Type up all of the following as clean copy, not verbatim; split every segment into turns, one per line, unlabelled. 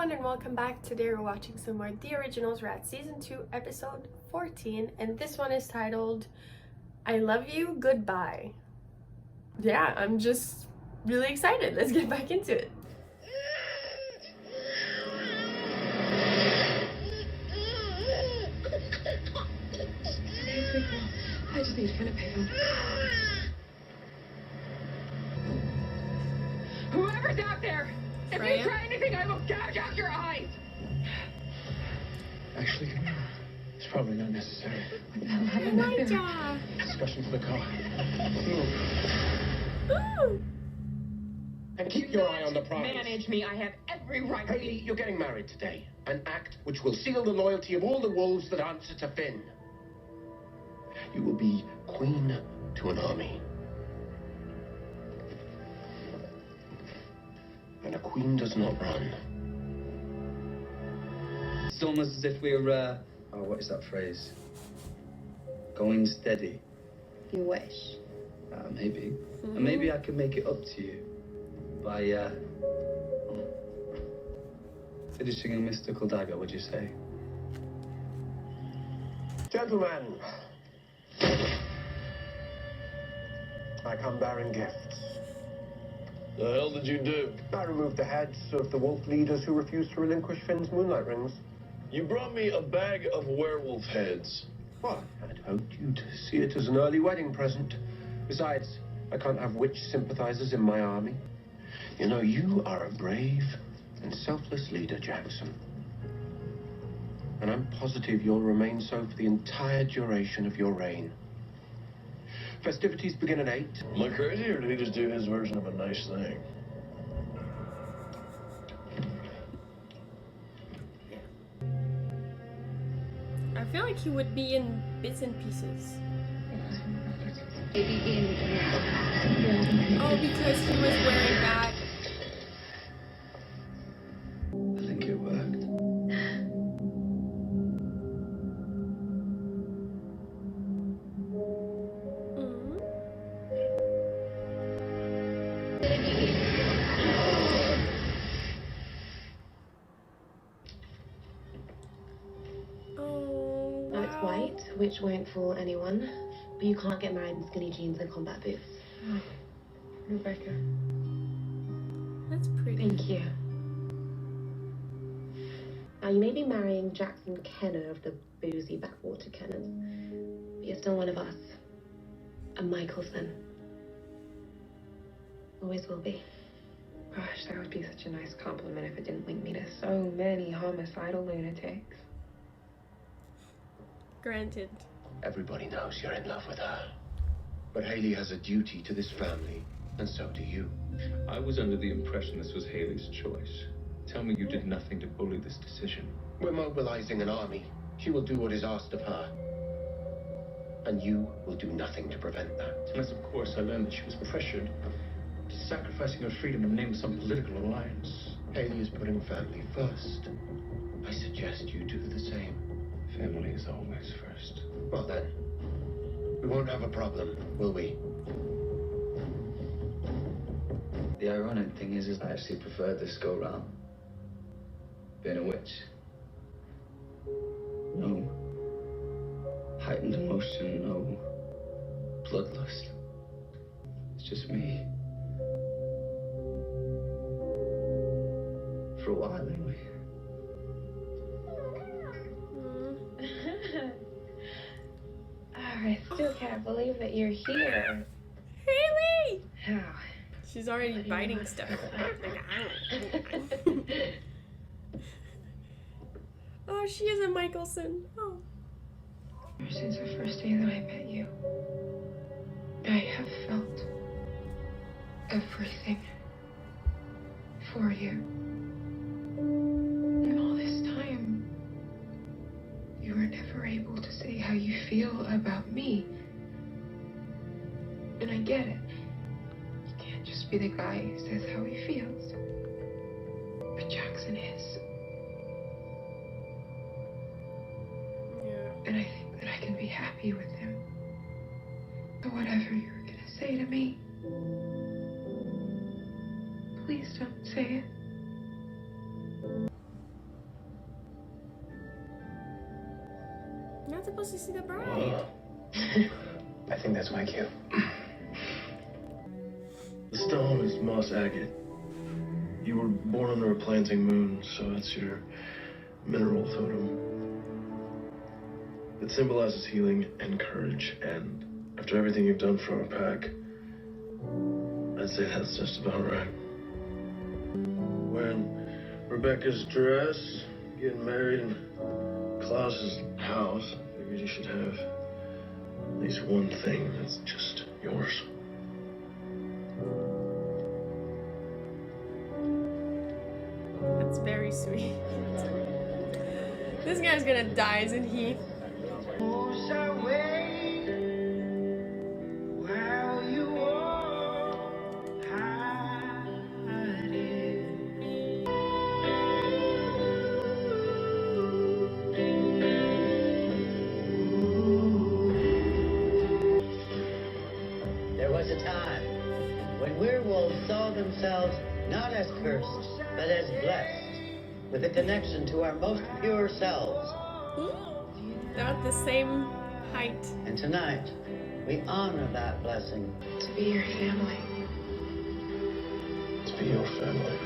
everyone and welcome back. Today we're watching some more The Originals. We're at season 2 episode 14 and this one is titled I Love You, Goodbye. Yeah, I'm just really excited. Let's get back into it.
I just need to find a payphone. Whoever's out there, if you try anything, I will gouge out your eyes.
Actually, it's probably not necessary.
What the hell happened back there?
Elijah!
Discussion for the car.
Ooh.
And keep your eye on the prize.
Manage me. I have every right.
Haley, you're getting married today. An act which will seal the loyalty of all the wolves that answer to Finn. You will be queen to an army. And a queen does not run.
It's almost as if we're, what is that phrase? Going steady.
You wish.
Maybe. And maybe I can make it up to you by, finishing a mystical dagger, would you say?
Gentlemen, I come bearing gifts.
The hell did you do?
I removed the heads of the wolf leaders who refused to relinquish Finn's moonlight rings.
You brought me a bag of werewolf heads.
Well, I'd hoped you'd see it as an early wedding present. Besides, I can't have witch sympathizers in my army. You know, you are a brave and selfless leader, Jackson. And I'm positive you'll remain so for the entire duration of your reign. Festivities begin at 8.
Am I crazy, or did he just do his version of a nice thing?
I feel like he would be in bits and pieces. Oh, because he was wearing that.
I think it worked.
Now it's white, which won't fool anyone, but you can't get married in skinny jeans and combat boots.
Oh, Rebecca.
That's pretty.
Thank you. Now you may be marrying Jackson Kenner of the boozy backwater Kenners, but you're still one of us. A Michelson. Always will be.
Gosh, that would be such a nice compliment if it didn't link me to so many homicidal lunatics.
Granted.
Everybody knows you're in love with her. But Haley has a duty to this family, and so do you.
I was under the impression this was Haley's choice. Tell me you did nothing to bully this decision.
We're mobilizing an army. She will do what is asked of her. And you will do nothing to prevent that.
Unless, of course, I learned that she was pressured to sacrificing her freedom in the name of some political alliance.
Haley is putting family first. I suggest you do the same.
Family is always first.
Well then, we won't have a problem, will we?
The ironic thing is I actually preferred this go round. Being a witch. No heightened emotion, no bloodlust. It's just me. For a while, anyway.
I still can't believe that you're here.
Haley!
How?
She's already biting stuff. Oh, she is a Michelson. Oh.
Ever since the first day that I met you, I have felt everything for you. And all this time, you were never able to say how you feel about me. And I get it. You can't just be the guy who says how he feels. But Jackson is.
Yeah.
And I think that I can be happy with him. So whatever you were gonna say to me, please don't say it.
not supposed to see the bride.
I think that's my cue.
The stone is moss agate. You were born under a planting moon, so it's your mineral totem. It symbolizes healing and courage, and after everything you've done for our pack, I'd say that's just about right. Wearing Rebecca's dress, getting married in Klaus's house, I figured you should have at least one thing that's just yours.
That's very sweet. This guy's gonna die, isn't he?
There was a time when werewolves saw themselves not as cursed, but as blessed, with a connection to our most pure selves.
They're at the same height.
And tonight, we honor that blessing.
To be your family.
To be your family.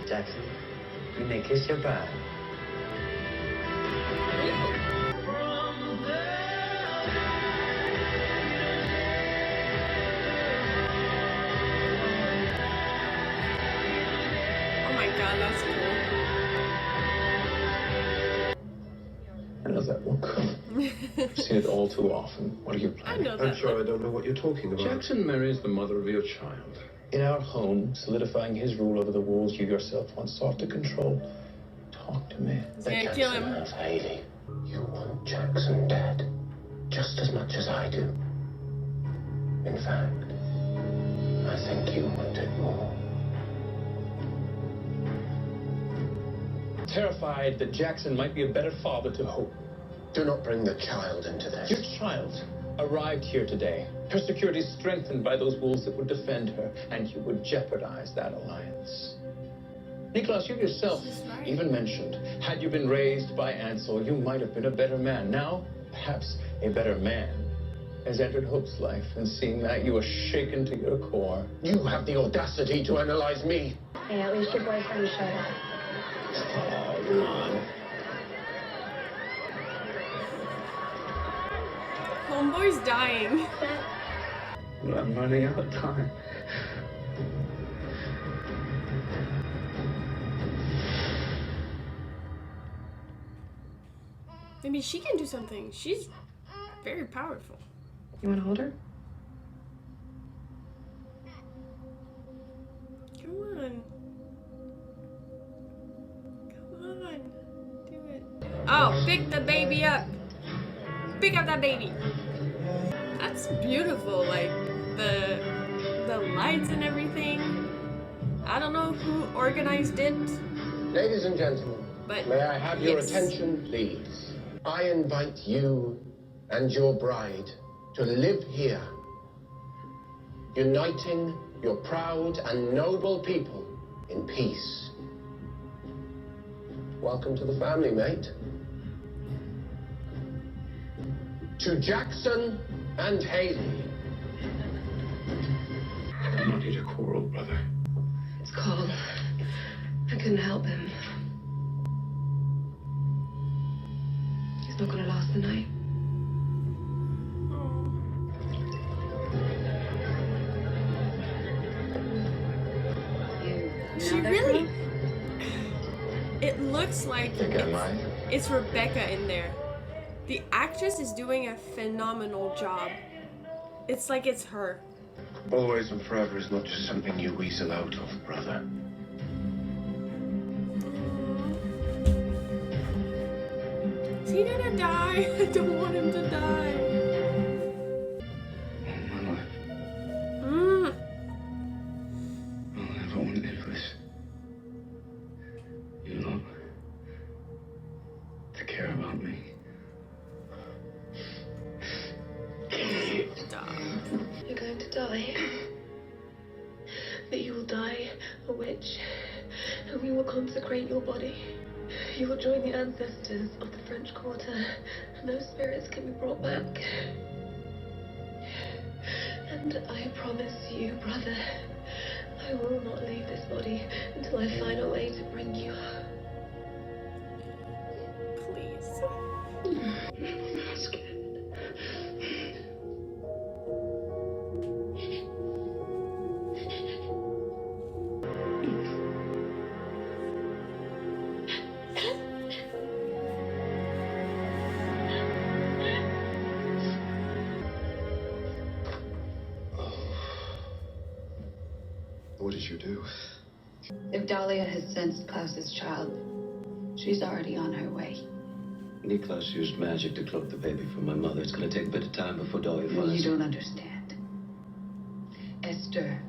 Jackson, you may kiss your bride.
Oh my god, that's cool.
I know that won't come. I've seen it all too often. What are you
I
planning?
know
I'm
that.
sure I don't know what you're talking about.
Jackson marries the mother of your child.
In our home, solidifying his rule over the walls you yourself once sought to control. Talk to me.
He's gonna kill him.
Has Haley. You want Jackson dead just as much as I do. In fact, I think you want it more.
Terrified that Jackson might be a better father to Hope.
Do not bring the child into this.
Your child arrived here today. Her security strengthened by those wolves that would defend her, and you would jeopardize that alliance. Niklas, you yourself even mentioned, had you been raised by Ansel, you might have been a better man. Now, perhaps a better man has entered Hope's life, and seeing that, you are shaken to your core.
You have the audacity to analyze me.
Hey, at least your boyfriend showed up.
Oh, man.
Homeboy's dying.
Well, I'm running out of time.
I mean, she can do something. She's very powerful.
You want to hold her?
Come on. Come on. Do it. Oh, pick the baby up. Pick up that baby. That's beautiful. Like the lights and everything. I don't know who organized it.
Ladies and gentlemen,
But
may I have your
yes.
attention, please? I invite you and your bride to live here, uniting your proud and noble people in peace. Welcome to the family, mate. To Jackson and Haley.
I'm not here to quarrel, brother.
It's cold. I couldn't help him. He's not gonna last the night.
She really. It looks like it's Rebecca in there. The actress is doing a phenomenal job. It's like it's her.
Always and forever is not just something you weasel out of, brother.
Is he gonna die? I don't want him to die.
My life.
Mm.
All I ever wanted was you lot to care about me.
consecrate your body, you will join the ancestors of the French Quarter, and those spirits can be brought back. And I promise you, brother, I will not leave this body until I find a way to bring you.
Please.
That's good.
What did you do?
If Dahlia has sensed Klaus's child, she's already on her way.
Niklaus used magic to cloak the baby from my mother. It's going to take a bit of time before Dahlia
You
finds
don't understand. Esther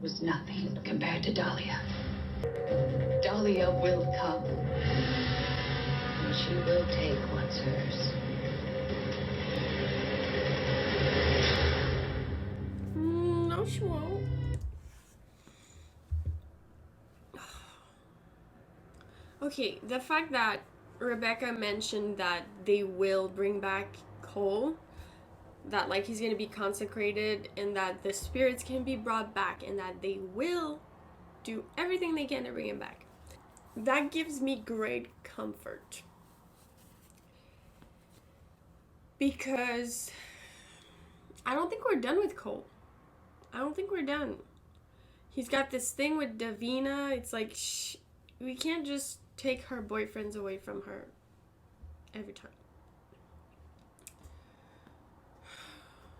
was nothing compared to Dahlia. Dahlia will come.
And she will take what's hers.
No, she won't. Okay, the fact that Rebecca mentioned that they will bring back Cole, that like he's gonna be consecrated, and that the spirits can be brought back, and that they will do everything they can to bring him back. That gives me great comfort. Because I don't think we're done with Cole. I don't think we're done. He's got this thing with Davina. It's like, we can't just take her boyfriends away from her every time.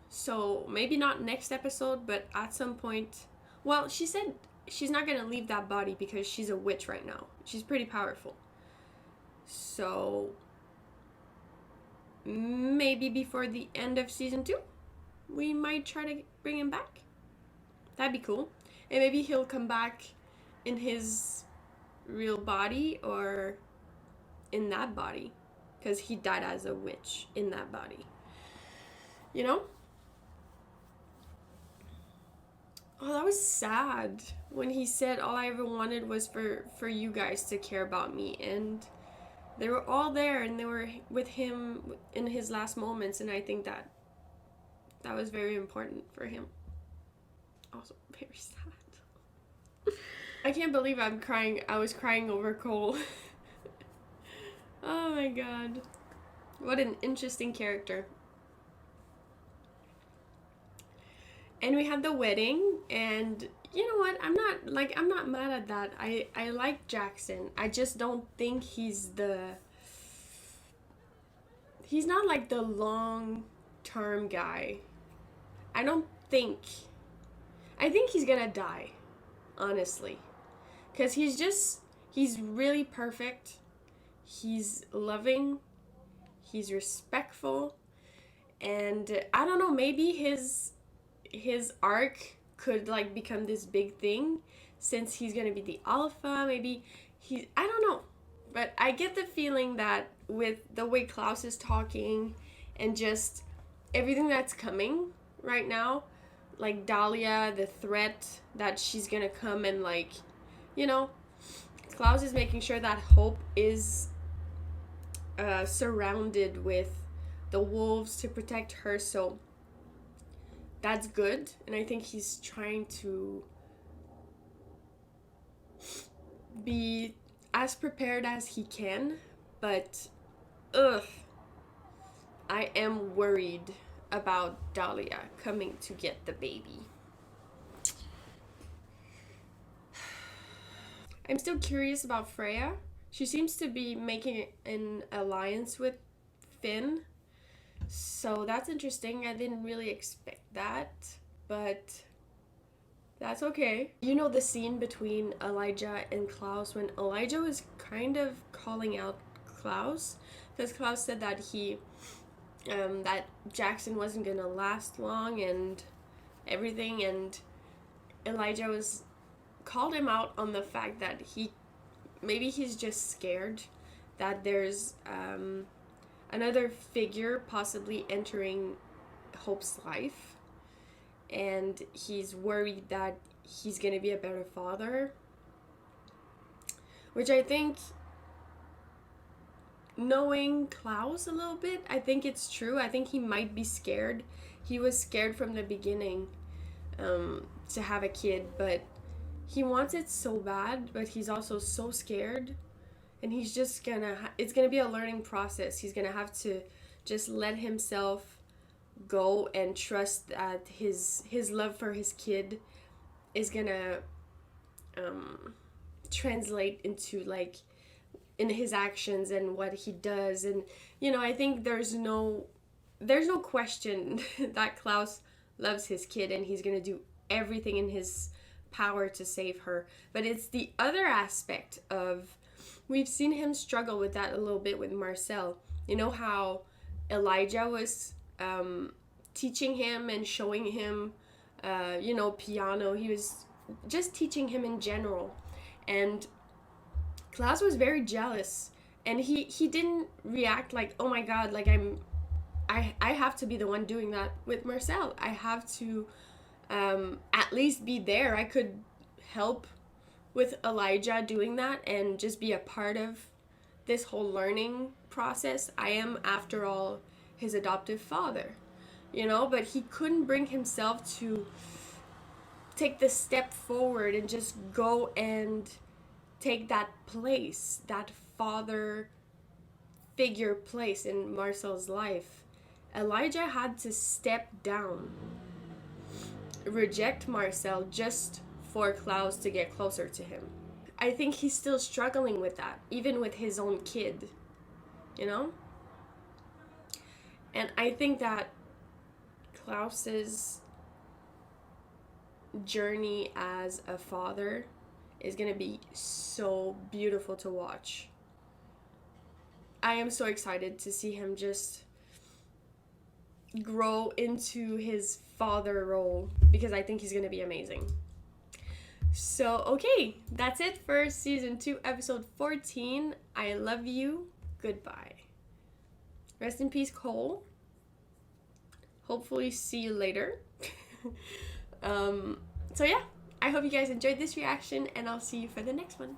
So maybe not next episode, but at some point. Well, she said she's not gonna leave that body because she's a witch right now. She's pretty powerful. So maybe before the end of season 2, we might try to bring him back. That'd be cool. And maybe he'll come back in his real body or in that body, because he died as a witch in that body. You know? Oh, that was sad when he said all I ever wanted was for you guys to care about me, and they were all there and they were with him in his last moments, and I think that was very important for him. Also very sad. I can't believe I'm crying. I was crying over Cole. Oh my god. What an interesting character. And we had the wedding, and you know what? I'm not mad at that. I like Jackson. I just don't think he's not like the long-term guy. I think he's gonna die, honestly. Because he's really perfect. He's loving. He's respectful. And I don't know, maybe his arc could like become this big thing since he's gonna be the alpha. Maybe I don't know. But I get the feeling that with the way Klaus is talking and just everything that's coming right now, like Dahlia, the threat that she's gonna come and like, you know, Klaus is making sure that Hope is surrounded with the wolves to protect her, so that's good. And I think he's trying to be as prepared as he can, but I am worried about Dahlia coming to get the baby. I'm still curious about Freya. She seems to be making an alliance with Finn, so that's interesting. I didn't really expect that, but that's okay. You know the scene between Elijah and Klaus when Elijah was kind of calling out Klaus, because Klaus said that that Jackson wasn't gonna last long and everything, and Elijah called him out on the fact that maybe he's just scared that there's another figure possibly entering Hope's life, and he's worried that he's gonna be a better father. which I think, knowing Klaus a little bit, I think it's true. I think he might be scared. He was scared from the beginning to have a kid, but he wants it so bad, but he's also so scared. And he's just it's gonna be a learning process. He's gonna have to just let himself go and trust that his love for his kid is gonna translate into, like, in his actions and what he does. And I think there's no question that Klaus loves his kid, and he's gonna do everything in his power to save her. But it's the other aspect of, we've seen him struggle with that a little bit with Marcel. You know how Elijah was teaching him and showing him piano. He was just teaching him in general, and Klaus was very jealous, and he didn't react like, oh my god, like I have to be the one doing that with Marcel. I have to at least be there. I could help with Elijah doing that and just be a part of this whole learning process. I am, after all, his adoptive father, but he couldn't bring himself to take the step forward and just go and take that place, that father figure place in Marcel's life. Elijah had to step down, reject Marcel just for Klaus to get closer to him. I think he's still struggling with that, even with his own kid, And I think that Klaus's journey as a father is going to be so beautiful to watch. I am so excited to see him just grow into his father role, because I think he's going to be amazing. So, okay, that's it for season 2, episode 14. I love you. Goodbye. Rest in peace, Cole. Hopefully see you later. So yeah, I hope you guys enjoyed this reaction, and I'll see you for the next one.